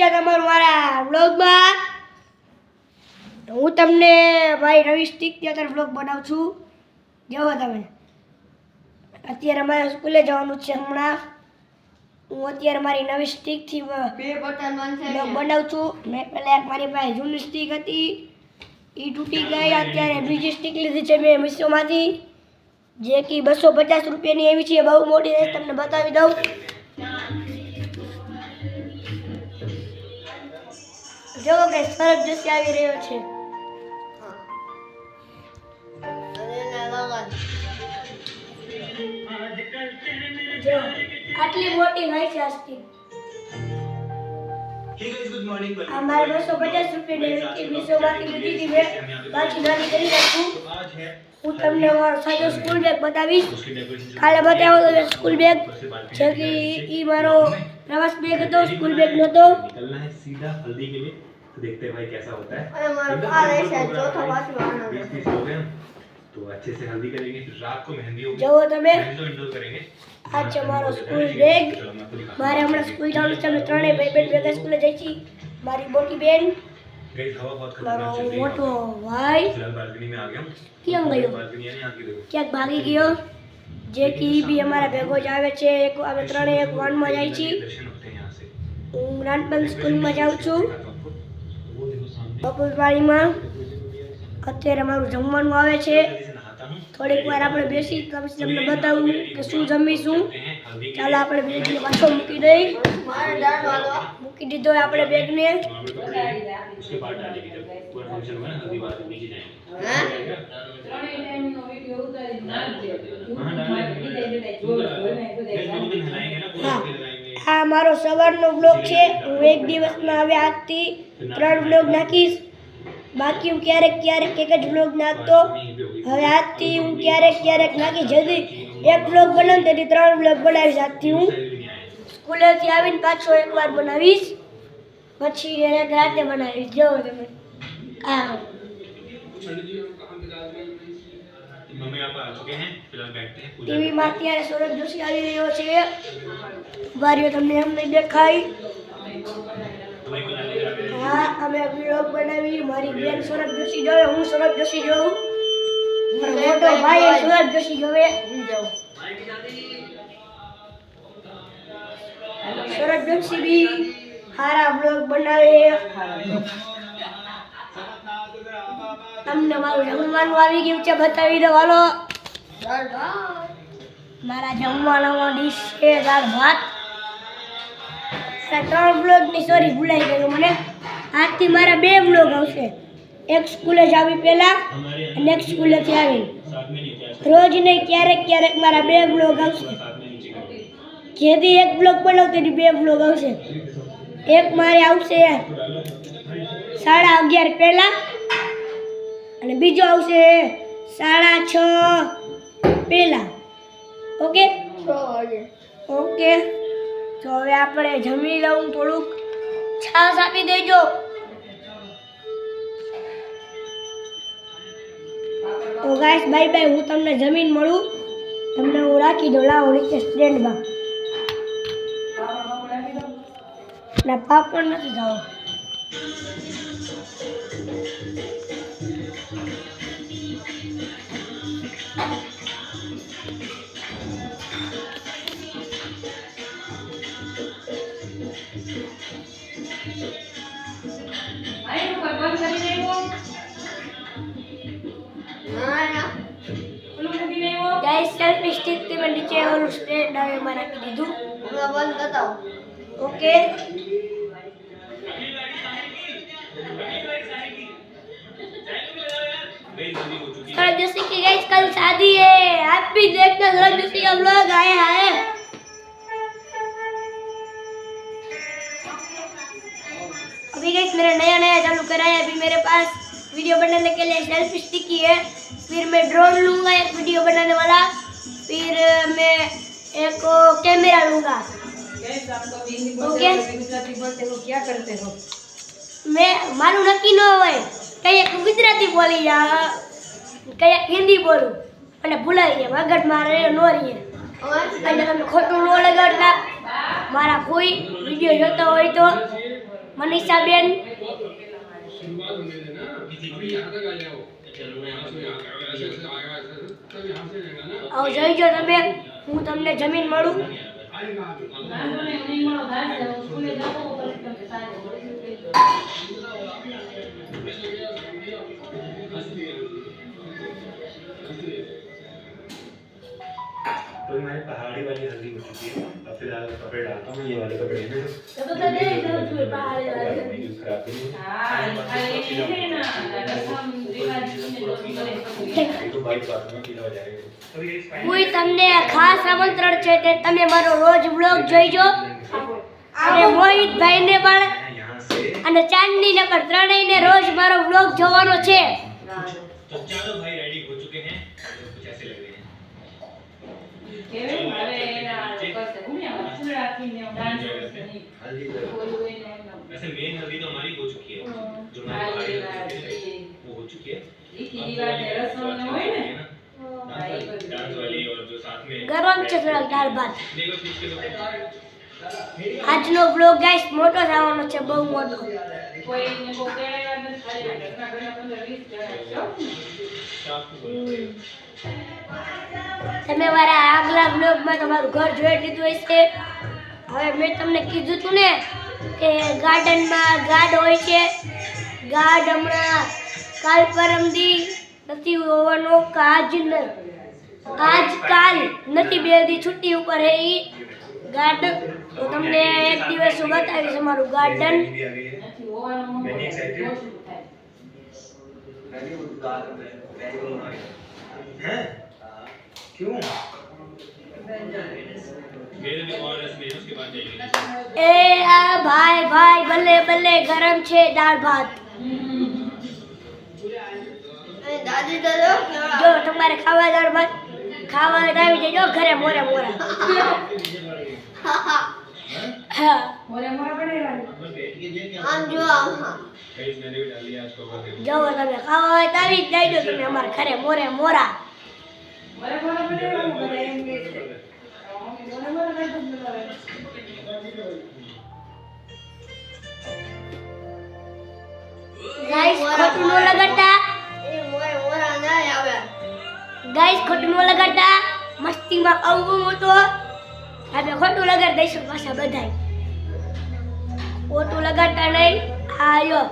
છે તમારું મારા વ્લોગમાં. હું તમને મારી નવી સ્ટીકથી અત્યારે વ્લોગ બનાવું છું. જુઓ તમે, અત્યારે મારે સ્કૂલે જવાનું છે હમણાં. હું અત્યારે મારી નવી સ્ટીકથી વ્લોગ બનાવું છું. મેં પહેલાં એક મારી પાસે જૂની સ્ટીક હતી, એ તૂટી ગઈ. અત્યારે બીજી સ્ટીક લીધી છે મેં મીશોમાંથી, જે કે 250 રૂપિયાની એવી છે. બહુ મોટી છે, તમને બતાવી દઉં. જો કે સરસ દ્રશ્ય આવી રહ્યો છે. જો આટલી મોટી હોય છે આ સ્ટીક. આ મારે 250 રૂપિયાની મીશોમાંથી લીધી હતી મેં. પાછી નાની કરી નાખું. હું તમને મારો સાદો સ્કૂલ બેગ બતાવીશ. કાલે બતાવ્યો તો સ્કૂલ બેગ, જે કે એ મારો પ્રવાસ બેગ હતો, સ્કૂલ બેગ નહોતો. सीधा हल्दी के लिए तो देखते हैं भाई कैसा होता है। तो अच्छे से हल्दी करेंगे, फिर रात को मेहंदी होगी। जो તમે इंडोर करेंगे। આ છે મારો સ્કૂલ બેગ. મારે હમણાં સ્કૂલ જવાનું છે. અમે ત્રણેય ભાઈ બેન ભેગા સ્કૂલે જઈએ છીએ. મારી મોટી બેન, गाइस हवा बहुत મારો खतरनाक चल रही है। મોટો ભાઈ फिलहाल बालकनी में आ गया हूं। ક્યાં ગયો? बालकनी यानी आगे देखो। ક્યાંક ભાગી ગયો, જે કે ઈ બી અમારા ભેગો જ આવે છે. અમે ત્રણેય એક વાનમાં જાય છીએ. दर्शन होते हैं यहां से। હું નાનપણ સ્કૂલમાં જાઉં છું, वो देखो सामने બપોરવાળીમાં. અત્યારે મારું જમવાનું આવે છે. से नहाता हूं। થોડીક વાર આપણે બેસી પછી તમને બતાવું કે શું જમીશું. हल्दी ચાલો આપણે બેગને પાછો મૂકી દઈ. મૂકી દીધો આપણે બેગને. उसके बाद डालेंगे जब पूरा फंक्शन होगा ना, हल्दी बाद नीचे जाएंगे। હા, આ મારો સવારનો બ્લોગ છે. હું એક દિવસમાં હવે આજથી 3 બ્લોગ નાખીશ. બાકી હું ક્યારેક ક્યારેક એક જ બ્લોગ નાખતો. હવે આજથી હું ક્યારેક નાખીશ. જલ્દી એક બ્લોગ બનાવું તેથી 3 બ્લોગ બનાવીશ. આજથી હું સ્કૂલેથી આવીને પાછો એકવાર બનાવીશ, પછી એક રાતે બનાવીશ. જો તમે આ मम्मी आप आ चुके हैं, फिलहाल बैठते हैं। ટીવીમાં અત્યારે સૌરભ જોશી આવી રહ્યો છે. વારીઓ તમને એમ નહીં દેખાય. હા, અમે બ્લોગ બનાવી. મારી બેન સૌરભ જોશી જોવે, હું સૌરભ જોશી જોઉં, મારો મોટો ભાઈ સૌરભ જોશી જોવે. સૌરભ જોશી બી સારા બ્લોગ બનાવે. તમને મારું જમવાનું આવી ગયું છે, બતાવી દો. હાલો, મારા જમવાનામાં ડીશ છે દાળ ભાત. 3 બ્લોગની સોરી ભૂલાઈ ગયું મને. આજથી મારા 2 બ્લોગ આવશે. એક સ્કૂલે જ આવી પહેલા અને એક સ્કૂલેથી આવી. રોજ નહીં, ક્યારેક મારા 2 બ્લોગ આવશે. જેથી એક બ્લોગ બનાવું તેની 2 બ્લોગ આવશે. એક મારે આવશે 11:30 પહેલા અને બીજો આવશે 6:30 પહેલા. Okay okay. તો હવે આપણે જમી લઉં. થોડુંક છાશ આપી દેજો. તો ગાઈસ બાય બાય. હું તમને જમીન મળું. તમને હું રાખી દઉં. લાવો નીચે સ્ટેન્ડમાં. ના, પાપડ નથી ખાવો. ગાઈસ સેલ્ફી સ્ટિક થી મેં નીચે ઓલું સ્ટેન્ડ આવે એમાં રાખી દીધું. બંધ બતાવો. ઓકે. सौरभ जोशी की गाइस कल शादी है. आप भी देखते सौरभ जोशी का व्लॉग आया है. अभी गाइस मैंने नया चालू करा है. अभी मेरे पास वीडियो बनाने के लिए सेल्फी स्टिक ही है. फिर मैं ड्रोन लूँगा एक वीडियो बनाने वाला. फिर मैं एक कैमरा लूँगा. ओके. क्या करते हो? मैं मारू नक्की न હોય. કંઈક ગુજરાતી બોલી જા, કંઈક હિન્દી બોલું અને ભૂલાઈ જાય. મગજ મારે ન રહીએ એટલે તમને ખોટું ન લગાડતા. મારા કોઈ વિડીયો જોતા હોય તો મનીષાબેન, આવો જોઈજો તમે, હું તમને જમીન મળું. तो मैंने पहाड़ी वाली हल्दी हो चुकी है, अब फिलहाल कपड़े डालता हूँ, ये वाले कपड़े में तो दे दो तू पहाड़ी वाली। यूज खराब नहीं हाँ, ये है ना, रसम रिवाज में लोग करे तो बाइक बात में किलो हो जाएगा. કોઈ તમને ખાસ આમંત્રણ છે કે તમે મારો રોજ વ્લોગ જોઈજો અને મોહિતભાઈને પણ यहाँ से અને ચાંદની નગર ત્રણેયને રોજ મારો વ્લોગ જોવાનો છે. तो चलो भाई रेडी हो चुके हैं, कुछ ऐसे लग रहे हैं. કેવે હવે એના કરશે હું ને મસૂર રાખીને ડાન્સ કરશે નહીં हल्दी બોલું એને वैसे मेन हल्दी तो हमारी हो चुकी है, जो हाँ, हमारी पहाड़ी ये हल्दी बात है, है। वो हो चुकी है. રીતિ રિવાજ ને રસમ ને હોય ને डांस वाली और जो साथ में ગરમ છે થોડાક દાળ ભાત. देखो पीछे આજનો વ્લોગ ગાઈસ મોટો થવાનો છે, બહુ મોટો. કોઈને બહુ કહેવા નથી ખાલી ઘરના ઘરના 15-20 જણા છો તમે મારા આગલા વ્લોગમાં તમારું ઘર જોઈ લીધું હશે. હવે મેં તમને કીધું હતું ને કે ગાર્ડનમાં ગાર્ડ હોય છે. ગાર્ડ હમણાં કાલ પરમદી નથી હોવાનો, આજકાલ નથી, 2 દી છુટ્ટી ઉપર હે ઈ ગાર્ડ. તો તમને એક દિવસ હું બતાવીશ અમારું ગાર્ડન. भी आ गई है. નથી હોવાનું મન Very excited. ઓછું થાય हैं? क्यों? मेरे भी और रस्में हैं, उसके बाद जाएंगे. એ આ ભાઈ ભાઈ ભલે ભલે ગરમ છે દાળ ભાત. જો તમારે ખાવા દાળ ભાત ખાવા હોય તો આવી જજો ઘરે મોરે મોરા. હા મોરે મોરે બનાવવાનું गाइस मैंने भी डाल दिया आज को कर જો તમે ખાવા હોય તો આવી જ જજો તમે અમારા ઘરે મોરે મોરા. મોરે મોરે બનાવવાનું બધા એમ કહે છે મોરે મોરે બનાવવાનું ગાઈસ ખોટું ન લગાડતા, ગાઈસ ખોટું ન લગાડતા, મસ્તીમાં આવું હું તો આપણે ખોટું લગાડી દઈશું પાછા બધાય. ખોટું લગાડતા નહીં. આયો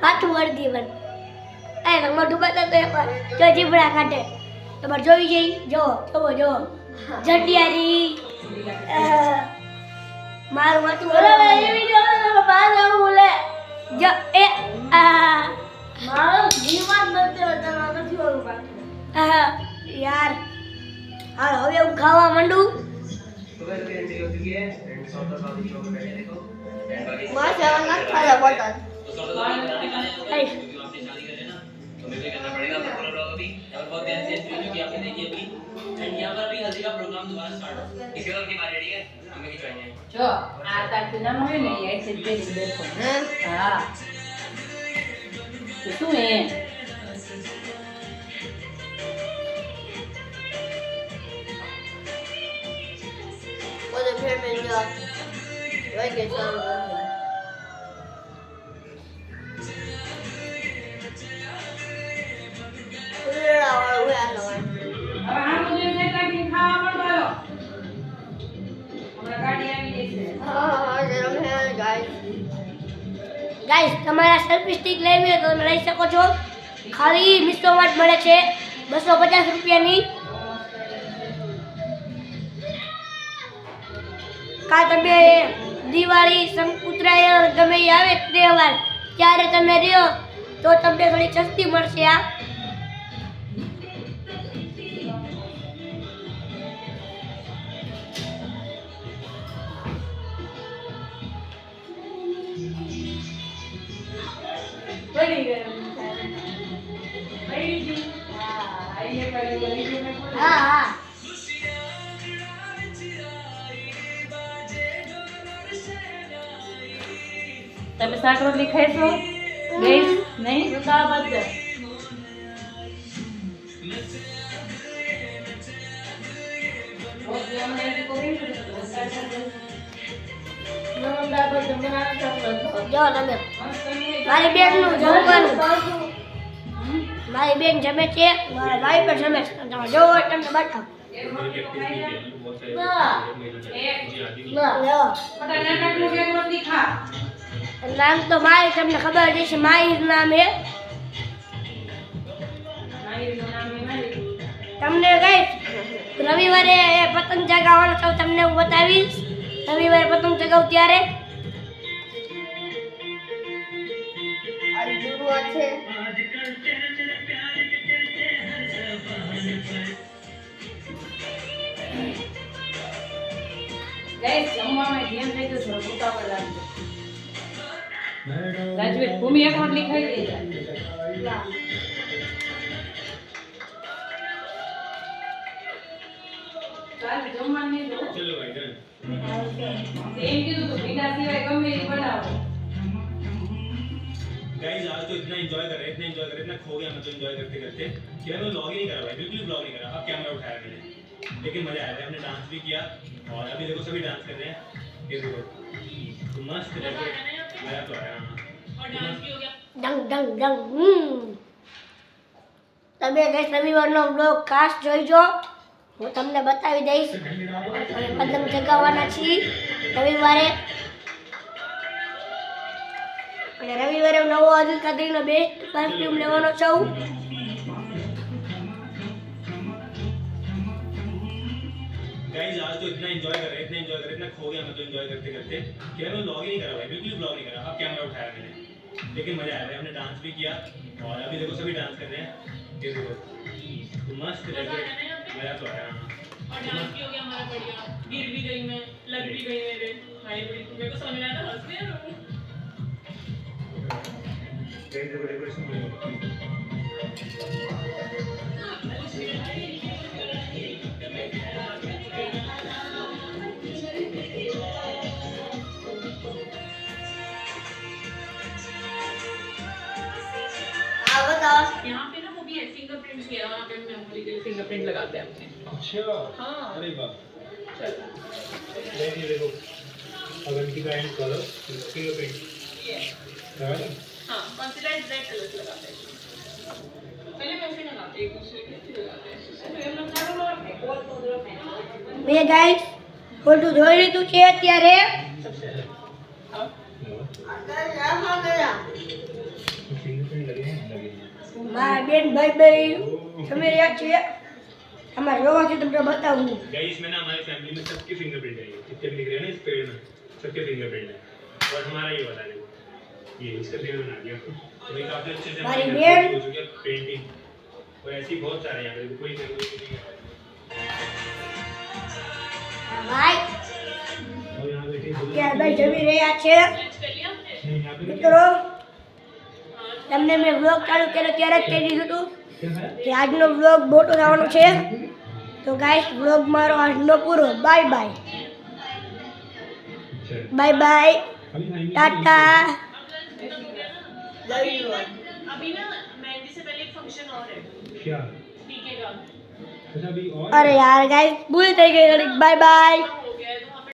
પાછું વર્દી બન એ મોઢું બતા તો એકવાર જો જીભડા કાઢે તમારે જોઈ જઈ જો જોવો જો જડિયારી મારું માથું એવી જો બહાર આવું લે જો એ મારો જીવન નથી ઓલું યાર. હાલો હવે હું ખાવા માંડું. જો આ તારથી નામ હોય ને એ છે તેરી બેઠો હા તો શું હે હવે આ બધું ને કાઢીને ખાવા માંડો હમણાં ગાડી આવી જશે ગાઈસ તમારા સેલ્ફી સ્ટિક લેવી હોય તો તમે લઈ શકો છો. ખાલી મિસ્ટોમાર્ટ મળે છે 250 રૂપિયાની. કા તમે દિવાળી ઉત્તરાયણ ગમે એ આવે તહેવાર ત્યારે તમે રહ્યો તો તમને થોડી સસ્તી મળશે. આ બની ગયું બની ગયું હા આઈએ કરી બની ગયું હા હા તમે શાક રોટલી ખાઈશો ગઈશ નહીં દાળ ભાત છે જો તમે મારી બેનનું જમવાનું મારી બેન જમે છે મારા ભાઈ પણ જમે છે તમે જો તમને બતાવો मेरी एक्टिविटी है तो बहुत सारे मुझे आती नहीं લો મોટા નાનકડું બેગ મત દીખા. નામ તો મારી તમને ખબર જ છે મારી નામ હે માહીરનું નામ એ માહીર. તમને કહીશ રવિવારે પતંગ ચગાવવાનો છો તમને હું બતાવીશ રવિવારે પતંગ ચગાવું ત્યારે ગાઈસ જમવામાં ધ્યાન રાખજો થોડું ઉતાવળ લાગજો. રાજવીર ભૂમિ એક રોટલી ખાઈ લેજો. કાલ જમવાનું નહીં દો. चलो भाई डन એમ કીધું તો ભીંડા સિવાય ગમે એ બનાવો. गाइस आज तो इतना एंजॉय कर रहे इतना खो गया मैं तो एंजॉय करते करते कि मैं व्लॉग ही नहीं करा भाई बिल्कुल व्लॉग नहीं करा अब कैमरा उठाया मैंने लेकिन मजा आया हमने डांस भी किया और अभी देखो सभी डांस कर रहे हैं ये देखो तो मस्त डेकोरेट मजा तो आया और डांस भी हो गया ડંગ ડંગ ડંગ તમે કઈ રવિવારનો બ્લોગ ખાસ જોઈજો હું તમને બતાવી દઈશ અમે પતંગ ચગાવવાના છીએ રવિવારે અને રવિવારે હું નવો અદિલ કાદરીનો બેસ્ટ પરફ્યુમ લેવાનો છું गाइस आज तो इतना एंजॉय कर रहे इतना खो गया मैं तो एंजॉय करते करते कि मैं व्लॉग ही नहीं करा भाई बिल्कुल व्लॉग नहीं करा अब कैमरा उठाया मैंने लेकिन मजा आया भाई हमने डांस भी किया और अभी देखो सभी डांस कर रहे हैं ये देखो तो मस्त डेकोरेट मजा तो आया और डांस भी हो गया हमारा बढ़िया गिर भी गई मैं लग भी गई मेरे भाई बड़ी मेरे को समझ में आया था हंस रही है डेकोरेशन આ બતાવો यहाँ पे ना वो भी है फिंगरप्रिंट्स किया वहाँ पे मेमोरी के लिए फिंगरप्रिंट लगाते हैं अपने अच्छा हाँ अरे वाह चलो ये देखो अवंती का एंड कलर फिंगरप्रिंट ये लगा लो हाँ कंसीडर रेड कलर से लगाते हैं पहले वैसे लगाते हैं एक दूसरे के फिर लगाते हैं तो ये लोग चारों लोग अपने गोल को उधर अपने મેં ગાઈસ ખોટું જોઈ લીધું છે અત્યારે सबसे हाँ फिंगरप्रिंट लगे हैं મારા બેન ભાઈ ભાઈ તમે રહ્યા છે અમારે જોવાથી તમને બતાવું गाइस में ना हमारी फैमिली में सबके फिंगरप्रिंट है जितने भी दिख रहे हैं ना इस पेड़ में सबके फिंगरप्रिंट है और हमारा ये वाला देखो ये इसका पेड़ बना दिया तो ये काफी अच्छे से हमारी हमारी बेड़। हो चुकी है पेंटिंग और ऐसी बहुत सारे यहाँ पे देखो कोई नहीं है ભાઈ और यहाँ बैठे ત્યાં ભાઈ જમી રહ્યા છે लंच कर लिया आपने नहीं यहाँ पे મિત્રો તમને મેં વ્લોગ ચાલુ કર્યો ત્યારે જ કહી દીધું હતું क्या है કે આજનો વ્લોગ મોટો થવાનો છે તો ગાઈસ વ્લોગ મારો આજનો પૂરો બાય બાય अच्छा બાય બાય अभी खाएंगे ટાટા अभी ना मेहंदी से पहले एक फंक्शन और है क्या पीके का अच्छा अभी और અરે યાર ગાઈસ ભૂલ થઈ ગઈ બાય બાય